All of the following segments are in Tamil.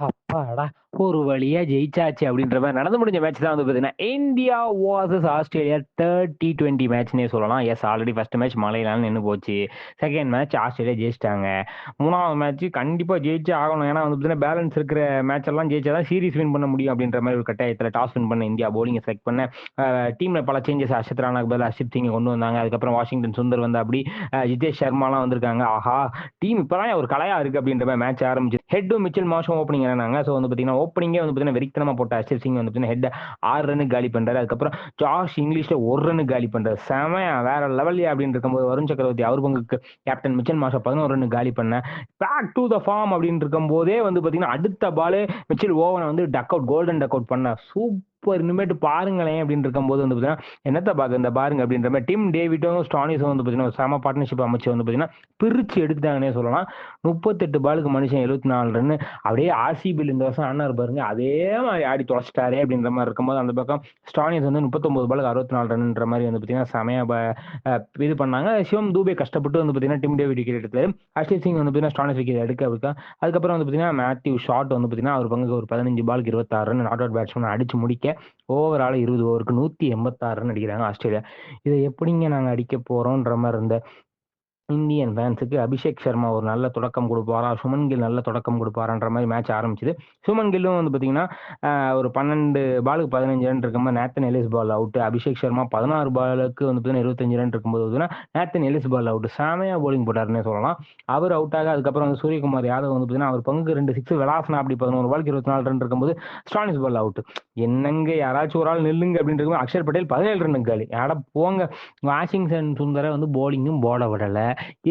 அப்பாடா! ஒரு வழியா ஜெயிச்சாச்சு அப்படின்ற மாரி நடந்து முடிஞ்ச மேட்ச் தான் வந்து பார்த்தீங்கன்னா, India versus Australia 3rd T20 மேட்ச்ன்னே சொல்லலாம். எஸ் ஆல்ரெடி ஃபர்ஸ்ட் மேட்ச் மழையினால நின்னு போச்சு. செகண்ட் மேட்ச் ஆஸ்திரேலியா ஜெயிச்சுட்டாங்க. 3வது மேட்ச் கண்டிப்பா ஜெயிச்சே ஆகணும். ஏன்னா வந்து பார்த்தீங்கன்னா, பேலன்ஸ் இருக்கிற மேட்ச் எல்லாம் ஜெயிச்சா தான் சீரிஸ் வின் பண்ண முடியும் அப்படின்ற மாரி ஒரு கட்டாயத்தில டாஸ் வின் பண்ண இந்தியா பவுலிங்க செலக்ட் பண்ண டீம்ல பல சேஞ்சஸ் அர்ஷத் ராணாக்கு பதிலா ஹர்ஷித் சிங்க கொண்டு வந்தாங்க. அதுக்கப்புறம் வாஷிங்டன் சுந்தர் வந்தாப்படி, ஜிதேஷ் சர்மாலாம் வந்திருக்காங்க. ஆஹா! டீம் இப்பதான் ஒரு கலையா இருக்கு அப்படின்ற மாரி மேட்ச் ஆரம்பிச்சு. ஹெட்டும் மிச்சல் மார்ஷும் ஓப்பனிங் இறங்குனாங்க. ஸோ வந்து பார்த்தீங்கன்னா, ஓப்பனிங்கே வந்து பார்த்தீங்கன்னா, வெறித்தனமா போட்ட ஹர்ஷித் சிங் வந்து பார்த்தீங்கன்னா, ஹெட்ட 6 ரன்னுக்கு காலி பண்றாரு. அதுக்கப்புறம் ஜாஷ் இங்கிலீஷ்ல 1 ரன்னுக்கு காலி பண்றாரு. செமையா வேற லெவல்யா அப்படின்னு இருக்கும்போது, வருண் சக்கரவர்த்தி அவர் பங்குக்கு கேப்டன் மிச்சல் மார்ஷ 11 ரன்னுக்கு காலி பண்ண, பேக் டூ த ஃபார்ம் அப்படின்னு இருக்கும்போதே வந்து பார்த்தீங்கன்னா, அடுத்த பாலே மிச்சல் ஓவன வந்து duck out golden duck out பண்ண சூப்பர் இனிமேட்டு பாருங்களேன் அப்படின்னு இருக்கும்போது வந்து பார்த்தீங்கன்னா, என்னத்த பாக்க இந்த பாருங்க அப்படின்ற மாரி டிம் டேவிட்டும், ஸ்டானிஸும் வந்து பார்த்தீங்கன்னா, ஒரு செம பார்ட்னர்ஷிப் அமைச்சு வந்து பார்த்தீங்கன்னா, பிரிச்சு எடுத்துட்டாங்கன்னே சொல்லலாம். 38 பாலுக்கு மனுஷன் 74 ரன்னு. அப்படியே ஆர்சிபில இந்த வருஷம் ஆடுனாரு பாருங்க, அதே மாரி ஆடி தொலைச்சிட்டாரே அப்படின்ற மாரி இருக்கும்போது, அந்த பக்கம் ஸ்டானிஸ் வந்து 39 பாலுக்கு 64 ரன்ன்ற மாரி வந்து பார்த்தீங்கன்னா, செமையா அ இது பண்ணாங்க. சிவம் தூபே கஷ்டப்பட்டு வந்து பார்த்தீங்கன்னா, டிம் டேவிட் விக்கெட் எடுத்தாரு. ஹர்ஷித் சிங் வந்து பார்த்தீங்கன்னா, ஸ்டானிஸ் விக்கெட் எடுக்க அதுக்கப்புறம் வந்து பார்த்தீங்கன்னா, மேத்யூ ஷாட் வந்து பார்த்தீங்கன்னா, அவர் பங்குக்கு ஒரு 15 பாலுக்கு 26 ரன் நாட் அவுட் பேட்ஸ்மேன் அடிச்சு முடிக்க, ஓவரால் 20 ஓவருக்கு 186 ரன் அடிக்கிறாங்க ஆஸ்திரேலியா. இத எப்படிங்க நாங்க அடிக்க போறோம்ன்ற மாரி இருந்த இந்தியன் ஃபேன்ஸுக்கு அபிஷேக் சர்மா ஒரு நல்ல தொடக்கம் குடுப்பாரா? சுமன் கில் நல்ல தொடக்கம் குடுப்பாரான்ற மாரி மேட்ச் ஆரம்பிச்சது. சுமன் கில்லும் வந்து பார்த்தீங்கன்னா, ஒரு 12 பாலுக்கு 15 ரன் இருக்கும்போது Nathan Ellis ball out. Abhishek Sharma 16 பாலுக்கு வந்து பார்த்தீங்கன்னா 25 ரன் இருக்கும்போது பார்த்தீங்கன்னா, நேத்தன் எலிஸ் பால் அவுட். செமையா பவுலிங் போட்டாருன்னே சொல்லலாம். அவர் அவுட் ஆக அதுக்கப்புறம் வந்து சூரியகுமார் யாதவ் வந்து பார்த்தீங்கன்னா, அவர் பங்குக்கு 2 சிக்ஸ் விளாசுனா அப்படி 11 பாலுக்கு 24 ரன் இருக்கும்போது ஸ்டானிஸ் பால் அவுட். என்னங்க யாராச்சும் ஒரு ஆள் நில்லுங்க அப்படின்னு இருக்கும்போது அக்ஷர் பட்டேல் 17 ரன்னுக்கு காலி. அட போங்க. வாஷிங்டன் சுந்தர வந்து பவுலிங்கும் போட விடல.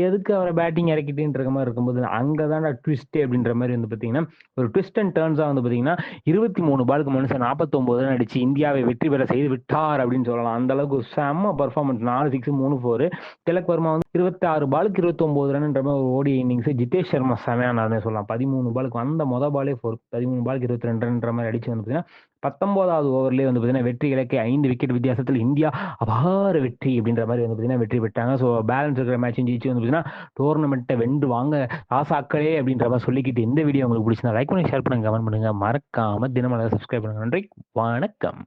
எதுக்கு அவர பேட்டிங் இறக்கிட்டுன்ற இருக்க மாரி இருக்கும்போது, அங்க தான்டா ட்விஸ்ட்டே அப்படின்ற மாரி வந்து பார்த்தீங்கன்னா, ஒரு ட்விஸ்ட் அண்ட் டர்ன்ஸா வந்து பார்த்தீங்கன்னா, 23 பாலுக்கு மனுஷன் 49 ரன் அடிச்சு இந்தியாவை வெற்றி பெற செய்து விட்டார் அப்படின்னு சொல்லலாம். அந்த அளவுக்கு ஒரு செம்ம பெர்ஃபார்மன்ஸ் 4 6 3 4 திலக் வர்மா வந்து 26 பாலுக்கு 29 ரன்ன்ற மாரி ஒரு ஓடி இன்னிங்ஸ். ஜிதேஷ் சர்மா செமையானாருன்னே சொல்லலாம். 13 பாலுக்கு வந்த பாலே 13 பாலுக்கு 22 ரன்ன்ற மாரி அடிச்சு வந்து பார்த்தீங்கன்னா, 19வது ஓவர்லயே வந்து பார்த்தீங்கன்னா, வெற்றி இலக்கை 5 விக்கெட் வித்தியாசத்தில் இந்தியா அபார வெற்றி அப்படின்ற மாரி வந்து பார்த்தீங்கன்னா, வெற்றி பெற்றாங்க. ஸோ பேலன்ஸ் இருக்கிற மேட்சும் ஜெயிச்சு வந்து பார்த்தீங்கன்னா, டோர்னமெண்ட்ட வென்று வாங்க ராசாக்களே அப்படின்ற மாரி சொல்லிக்கிட்டு, இந்த வீடியோ உங்களுக்கு பிடிச்சிருந்தா லைக் பண்ணுங்க, ஷேர் பண்ணுங்க, கமெண்ட் பண்ணுங்க. மறக்காம தினமலரை சப்ஸ்கிரைப் பண்ணுங்க. நன்றி, வணக்கம்.